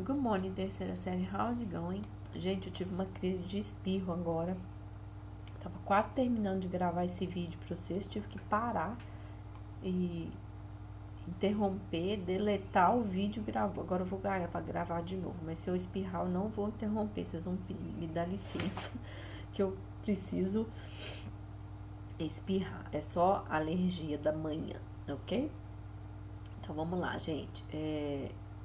Good morning, terceira série. How's it going? Gente, eu tive uma crise de espirro agora. Tava quase terminando de gravar esse vídeo pra vocês. Tive que parar e interromper, deletar o vídeo e gravar. Agora eu vou gravar de novo. Mas se eu espirrar, eu não vou interromper. Vocês vão me dar licença que eu preciso espirrar. É só alergia da manhã, ok? Então vamos lá, gente.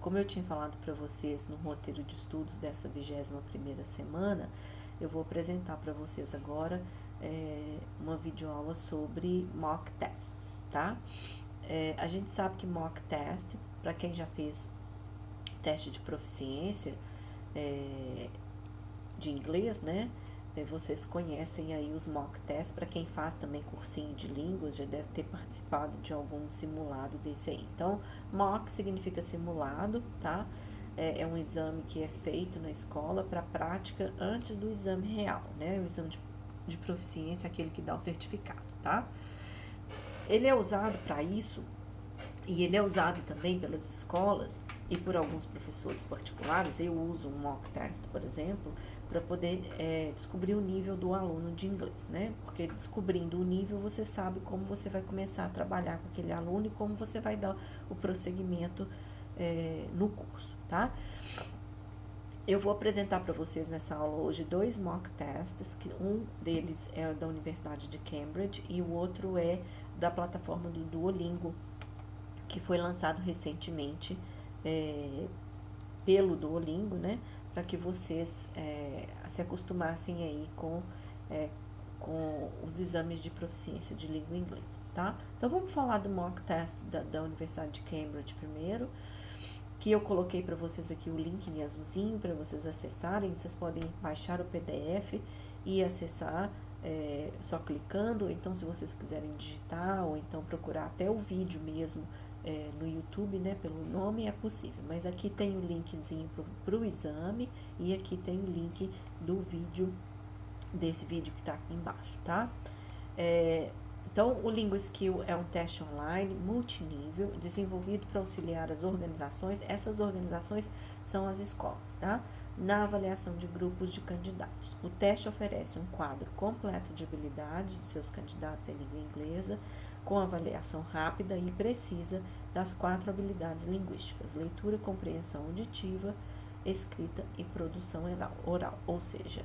Como eu tinha falado para vocês no roteiro de estudos dessa 21ª semana, eu vou apresentar para vocês agora uma videoaula sobre mock tests, tá? A gente sabe que mock test, para quem já fez teste de proficiência de inglês, né? Vocês conhecem aí os mock tests. Para quem faz também cursinho de línguas, já deve ter participado de algum simulado desse aí. Então, mock significa simulado, tá? É um exame que é feito na escola para prática antes do exame real, né? O exame de proficiência, aquele que dá o certificado, tá? Ele é usado para isso e ele é usado também pelas escolas e por alguns professores particulares. Eu uso um mock test, por exemplo, para poder descobrir o nível do aluno de inglês, né? Porque descobrindo o nível, você sabe como você vai começar a trabalhar com aquele aluno e como você vai dar o prosseguimento no curso, tá? Eu vou apresentar para vocês nessa aula hoje 2 mock tests, que um deles é da Universidade de Cambridge e o outro é da plataforma do Duolingo, que foi lançado recentemente pelo Duolingo, né? Para que vocês se acostumassem aí com os exames de proficiência de língua inglesa, tá? Então, vamos falar do mock test da Universidade de Cambridge primeiro, que eu coloquei para vocês aqui o link em azulzinho para vocês acessarem. Vocês podem baixar o PDF e acessar só clicando, ou então se vocês quiserem digitar, ou então procurar até o vídeo mesmo no YouTube, né, pelo nome, é possível. Mas aqui tem o linkzinho para o exame e aqui tem o link do vídeo, desse vídeo que tá aqui embaixo, tá? Então, o LinguaSkill é um teste online multinível desenvolvido para auxiliar as organizações. Essas organizações são as escolas, tá? Na avaliação de grupos de candidatos. O teste oferece um quadro completo de habilidades de seus candidatos em língua inglesa, com avaliação rápida e precisa das 4 habilidades linguísticas: leitura, compreensão auditiva, escrita e produção oral, ou seja,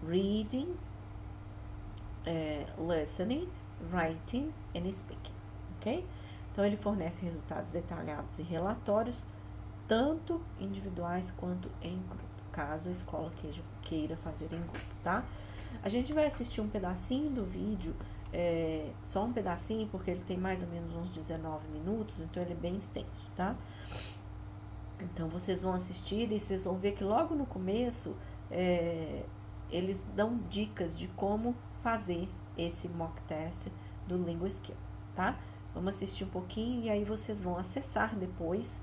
reading, listening, writing and speaking, ok? Então, ele fornece resultados detalhados e relatórios, tanto individuais quanto em grupo, caso a escola queira fazer em grupo, tá? A gente vai assistir um pedacinho do vídeo, só um pedacinho, porque ele tem mais ou menos uns 19 minutos, então ele é bem extenso, tá? Então, vocês vão assistir e vocês vão ver que logo no começo, eles dão dicas de como fazer esse mock test do LinguaSkill, tá? Vamos assistir um pouquinho e aí vocês vão acessar depois,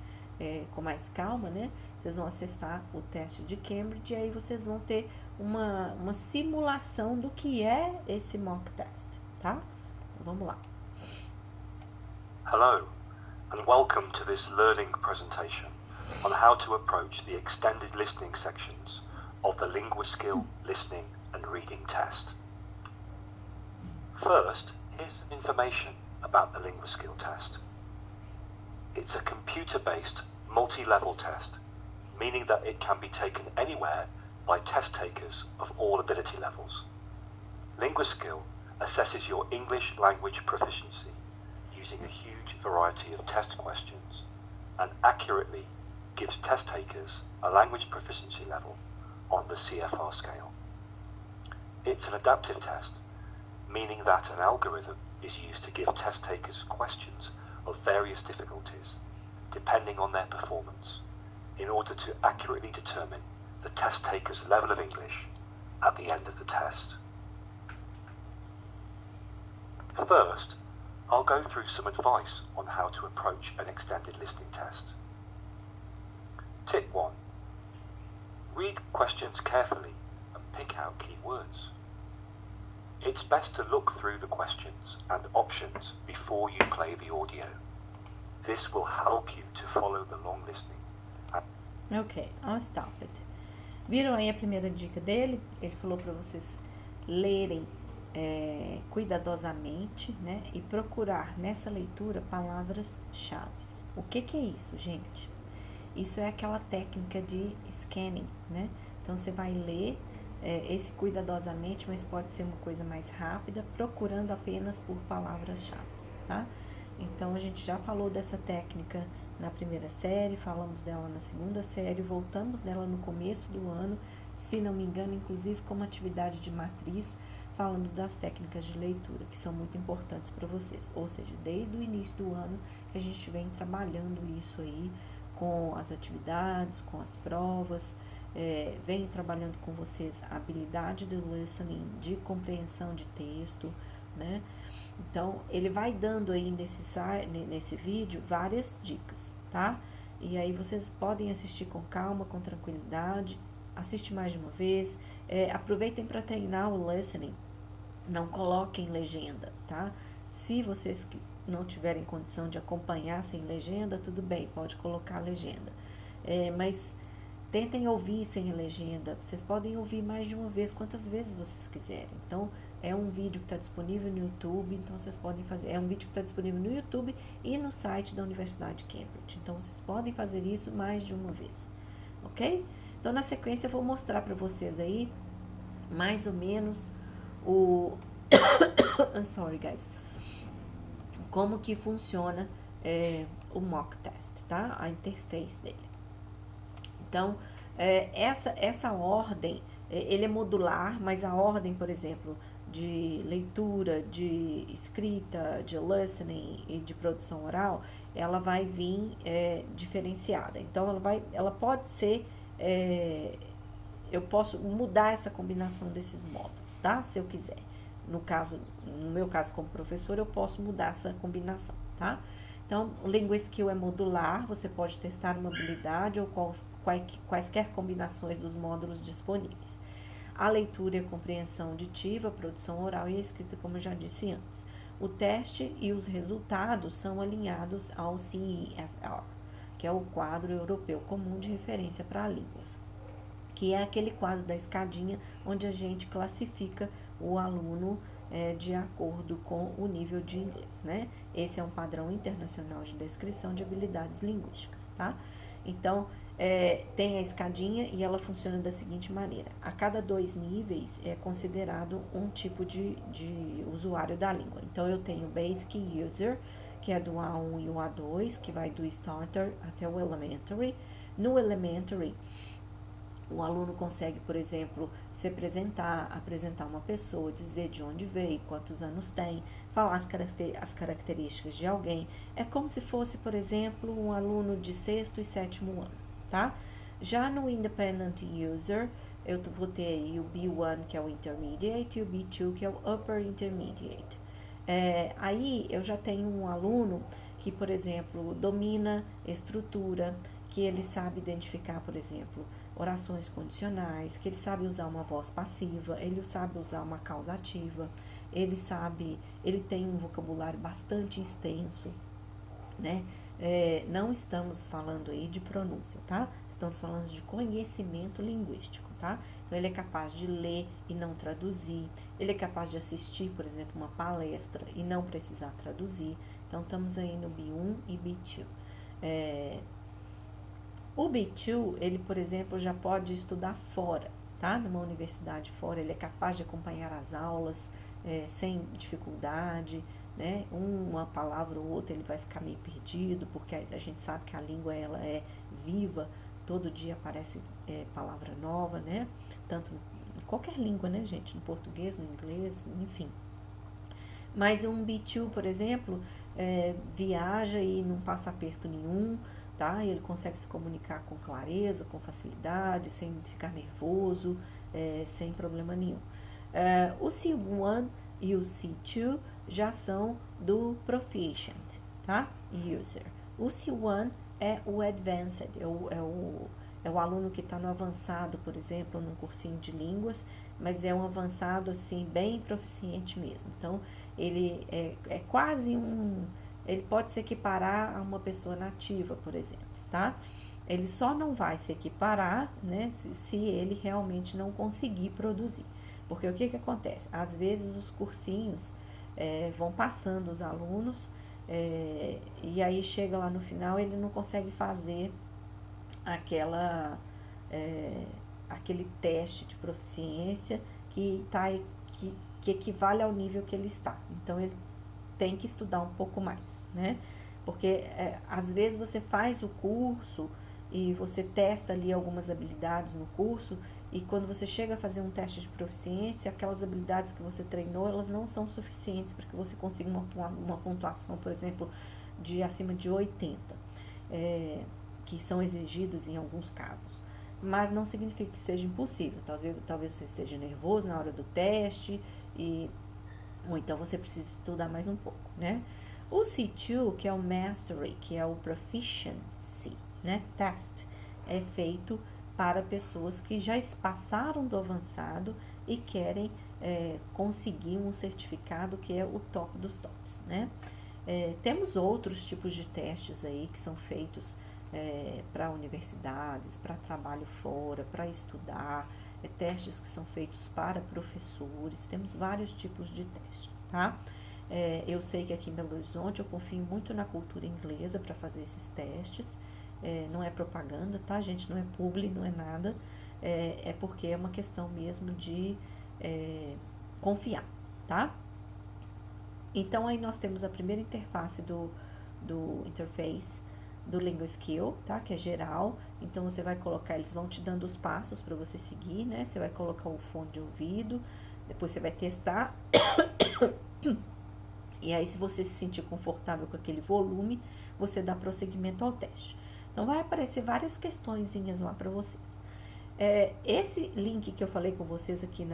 com mais calma, né? Vocês vão acessar o teste de Cambridge e aí vocês vão ter uma simulação do que é esse mock test, tá? Então, vamos lá. Hello, and welcome to this learning presentation on how to approach the extended listening sections of the LinguaSkill listening and reading test. First, here's some information about the LinguaSkill test. It's a computer-based, multi-level test, meaning that it can be taken anywhere by test takers of all ability levels. LinguaSkill assesses your English language proficiency using a huge variety of test questions and accurately gives test takers a language proficiency level on the CFR scale. It's an adaptive test, meaning that an algorithm is used to give test takers questions of various difficulties, depending on their performance, in order to accurately determine the test taker's level of English at the end of the test. First, I'll go through some advice on how to approach an extended listening test. Tip 1. Read questions carefully and pick out key words. It's best to look through the questions and options before you play the audio. This will help you to follow the long listening Ok, I'll stop it. Viram aí a primeira dica dele? Ele falou para vocês lerem cuidadosamente, né? E procurar nessa leitura palavras-chave. O que é isso, gente? Isso é aquela técnica de scanning, né? Então, você vai ler esse cuidadosamente, mas pode ser uma coisa mais rápida, procurando apenas por palavras-chave, tá? Então, a gente já falou dessa técnica na primeira série, falamos dela na segunda série, voltamos dela no começo do ano, se não me engano, inclusive como atividade de matriz, falando das técnicas de leitura, que são muito importantes para vocês. Ou seja, desde o início do ano que a gente vem trabalhando isso aí, com as atividades, com as provas, vem trabalhando com vocês a habilidade de listening, de compreensão de texto, né? Então, ele vai dando aí nesse vídeo várias dicas, tá? E aí vocês podem assistir com calma, com tranquilidade, assiste mais de uma vez, aproveitem para treinar o listening, não coloquem legenda, tá? Se vocês não tiverem condição de acompanhar sem legenda, tudo bem, pode colocar a legenda. Mas tentem ouvir sem legenda. Vocês podem ouvir mais de uma vez, quantas vezes vocês quiserem. Então, é um vídeo que está disponível no YouTube, então vocês podem fazer. É um vídeo que está disponível no YouTube e no site da Universidade de Cambridge. Então, vocês podem fazer isso mais de uma vez, ok? Então, na sequência, eu vou mostrar para vocês aí, mais ou menos, I'm sorry, guys. Como que funciona o mock test, tá? A interface dele. Então, essa ordem, ele é modular, mas a ordem, por exemplo, de leitura, de escrita, de listening e de produção oral, ela vai vir diferenciada. Então, ela pode ser, eu posso mudar essa combinação desses módulos, tá? Se eu quiser. No meu caso, como professor, eu posso mudar essa combinação, tá? Então, o LinguaSkill é modular, você pode testar uma habilidade ou quaisquer combinações dos módulos disponíveis. A leitura e a compreensão auditiva, a produção oral e a escrita, como eu já disse antes. O teste e os resultados são alinhados ao CEFR, que é o quadro europeu comum de referência para línguas, que é aquele quadro da escadinha onde a gente classifica o aluno de acordo com o nível de inglês, né? Esse é um padrão internacional de descrição de habilidades linguísticas, tá? Então, tem a escadinha e ela funciona da seguinte maneira. A cada 2 níveis é considerado um tipo de usuário da língua. Então, eu tenho o Basic User, que é do A1 e o A2, que vai do Starter até o Elementary. No Elementary, o aluno consegue, por exemplo, se apresentar uma pessoa, dizer de onde veio, quantos anos tem, falar as características de alguém. É como se fosse, por exemplo, um aluno de 6º e 7º ano, tá? Já no Independent User, eu vou ter aí o B1, que é o Intermediate, e o B2, que é o Upper Intermediate. Aí eu já tenho um aluno que, por exemplo, domina estrutura, que ele sabe identificar, por exemplo, orações condicionais, que ele sabe usar uma voz passiva, ele sabe usar uma causativa, ele tem um vocabulário bastante extenso, né? Não estamos falando aí de pronúncia, tá? Estamos falando de conhecimento linguístico, tá? Então, ele é capaz de ler e não traduzir, ele é capaz de assistir, por exemplo, uma palestra e não precisar traduzir. Então, estamos aí no B1 e B2. O B2, ele, por exemplo, já pode estudar fora, tá? Numa universidade fora, ele é capaz de acompanhar as aulas sem dificuldade, né? Uma palavra ou outra ele vai ficar meio perdido, porque a gente sabe que a língua ela é viva, todo dia aparece palavra nova, né? Tanto em qualquer língua, né, gente? No português, no inglês, enfim. Mas um B2, por exemplo, viaja e não passa aperto nenhum, tá? Ele consegue se comunicar com clareza, com facilidade, sem ficar nervoso, sem problema nenhum. O C1 e o C2 já são do Proficient, tá? User. O C1 é o Advanced, é o aluno que está no avançado, por exemplo, num cursinho de línguas, mas é um avançado, assim, bem proficiente mesmo. Então, ele é quase ele pode se equiparar a uma pessoa nativa, por exemplo, tá? ele só não vai se equiparar, né, se ele realmente não conseguir produzir. Porque o que acontece? Às vezes os cursinhos vão passando os alunos e aí chega lá no final, ele não consegue fazer aquele teste de proficiência que equivale ao nível que ele está. Então, ele tem que estudar um pouco mais, né? Porque às vezes você faz o curso e você testa ali algumas habilidades no curso e quando você chega a fazer um teste de proficiência, aquelas habilidades que você treinou, elas não são suficientes para que você consiga uma pontuação, por exemplo, de acima de 80, que são exigidas em alguns casos. Mas não significa que seja impossível. Talvez você esteja nervoso na hora do teste ou então você precisa estudar mais um pouco, né? O C2, que é o Mastery, que é o Proficiency, né, Test, é feito para pessoas que já passaram do avançado e querem conseguir um certificado que é o top dos tops, né? Temos outros tipos de testes aí que são feitos para universidades, para trabalho fora, para estudar, testes que são feitos para professores, temos vários tipos de testes, tá? Eu sei que aqui em Belo Horizonte eu confio muito na cultura inglesa para fazer esses testes, não é propaganda, tá, gente? Não é publi, não é nada, é porque é uma questão mesmo de confiar, tá? Então, aí nós temos a primeira interface do interface do LinguaSkill, tá? Que é geral. Então, você vai colocar, eles vão te dando os passos para você seguir, né? Você vai colocar o fone de ouvido, depois você vai testar. E aí, se você se sentir confortável com aquele volume, você dá prosseguimento ao teste. Então, vai aparecer várias questõezinhas lá para vocês. Esse link que eu falei com vocês aqui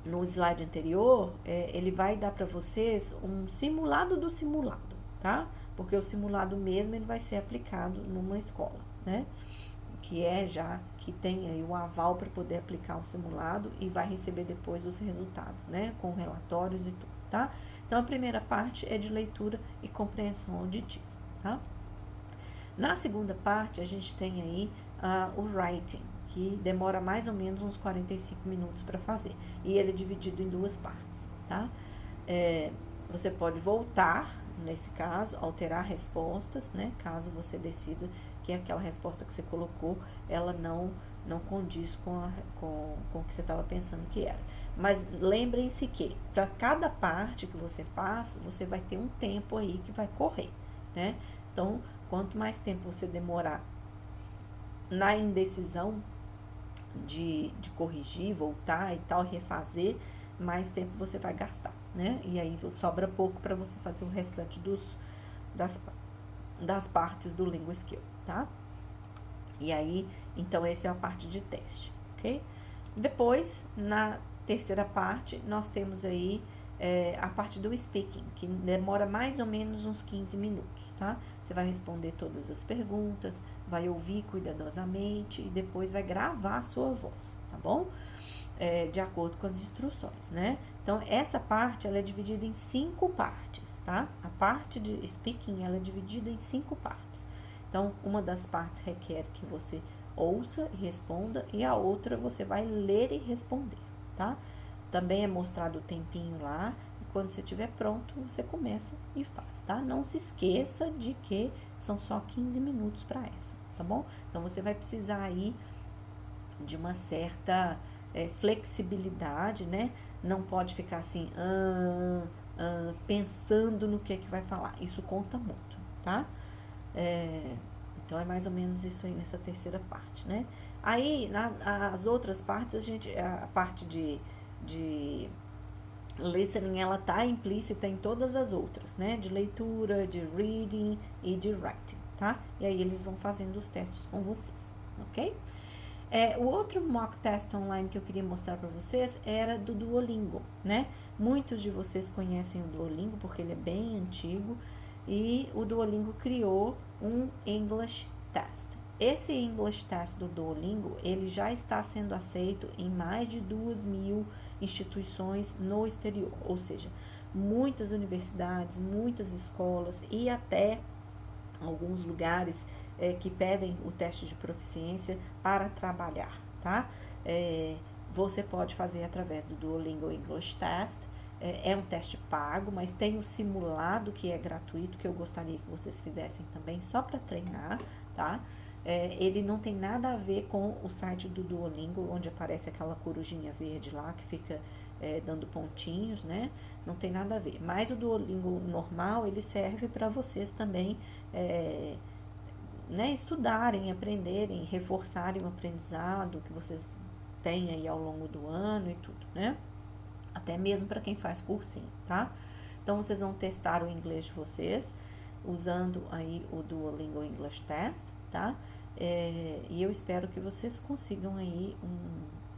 no slide anterior, ele vai dar para vocês um simulado do simulado, tá? Porque o simulado mesmo, ele vai ser aplicado numa escola, né? Que tem aí o aval para poder aplicar o simulado e vai receber depois os resultados, né? Com relatórios e tudo, tá? Então, a primeira parte é de leitura e compreensão auditiva, tá? Na segunda parte, a gente tem aí o writing, que demora mais ou menos uns 45 minutos para fazer. E ele é dividido em duas partes, tá? Você pode voltar, nesse caso, alterar respostas, né? Caso você decida que aquela resposta que você colocou, ela não condiz com o que você estava pensando que era. Mas lembrem-se que, para cada parte que você faz, você vai ter um tempo aí que vai correr, né? Então, quanto mais tempo você demorar na indecisão de corrigir, voltar e tal, refazer, mais tempo você vai gastar, né? E aí sobra pouco para você fazer o restante das partes do LinguaSkill, tá? E aí, então, essa é a parte de teste, ok? Depois, na terceira parte, nós temos aí a parte do speaking, que demora mais ou menos uns 15 minutos, tá? Você vai responder todas as perguntas, vai ouvir cuidadosamente e depois vai gravar a sua voz, tá bom? De acordo com as instruções, né? Então, essa parte, ela é dividida em 5 partes, tá? A parte de speaking, ela é dividida em 5 partes. Então, uma das partes requer que você ouça e responda e a outra você vai ler e responder, tá? Também é mostrado o tempinho lá e quando você estiver pronto, você começa e faz, tá? Não se esqueça de que são só 15 minutos para essa, tá bom? Então, você vai precisar aí de uma certa flexibilidade, né? Não pode ficar assim, pensando no que vai falar. Isso conta muito, tá? Então, é mais ou menos isso aí nessa terceira parte, né? Aí, as outras partes, a parte de listening, ela tá implícita em todas as outras, né? De leitura, de reading e de writing, tá? E aí, eles vão fazendo os testes com vocês, ok? O outro mock test online que eu queria mostrar para vocês era do Duolingo, né? Muitos de vocês conhecem o Duolingo porque ele é bem antigo e o Duolingo criou um English Test. Esse English Test do Duolingo, ele já está sendo aceito em mais de 2.000 instituições no exterior, ou seja, muitas universidades, muitas escolas e até alguns lugares que pedem o teste de proficiência para trabalhar, tá? Você pode fazer através do Duolingo English Test. É um teste pago, mas tem o simulado que é gratuito, que eu gostaria que vocês fizessem também, só para treinar, tá? Ele não tem nada a ver com o site do Duolingo, onde aparece aquela corujinha verde lá, que fica dando pontinhos, né? Não tem nada a ver. Mas o Duolingo normal, ele serve para vocês também né, estudarem, aprenderem, reforçarem o aprendizado que vocês têm aí ao longo do ano e tudo, né? Até mesmo para quem faz cursinho, tá? Então, vocês vão testar o inglês de vocês usando aí o Duolingo English Test, tá? E eu espero que vocês consigam aí,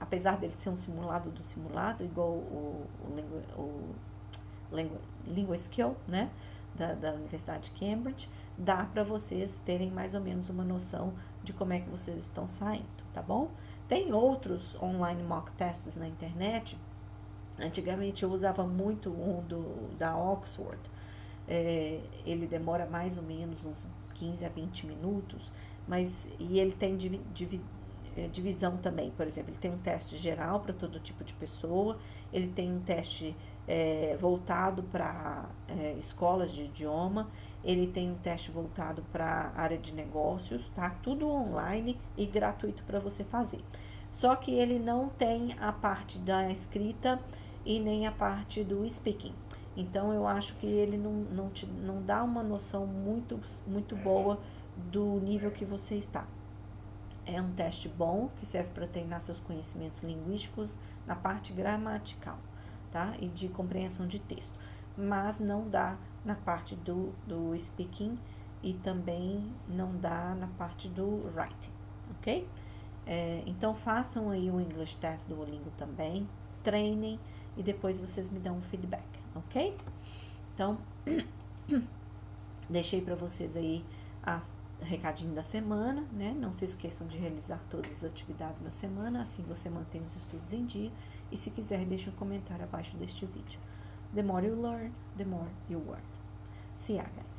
apesar dele ser um simulado do simulado, igual o LinguaSkill, né? Da Universidade de Cambridge, dá para vocês terem mais ou menos uma noção de como é que vocês estão saindo, tá bom? Tem outros online mock tests na internet. Antigamente eu usava muito da Oxford. Ele demora mais ou menos uns 15 a 20 minutos, e ele tem divisão também. Por exemplo, ele tem um teste geral para todo tipo de pessoa, ele tem um teste voltado para escolas de idioma, ele tem um teste voltado para a área de negócios, tá? Tudo online e gratuito para você fazer. Só que ele não tem a parte da escrita e nem a parte do speaking. Então, eu acho que ele não dá uma noção muito boa do nível que você está. É um teste bom, que serve para treinar seus conhecimentos linguísticos na parte gramatical, tá? E de compreensão de texto. Mas não dá na parte do speaking e também não dá na parte do writing, ok? Então, façam aí o English Test do Duolingo também, treinem e depois vocês me dão um feedback, ok? Então, deixei para vocês aí recadinho da semana, né? Não se esqueçam de realizar todas as atividades da semana, assim você mantém os estudos em dia. E se quiser, deixe um comentário abaixo deste vídeo. The more you learn, the more you work. See ya, guys.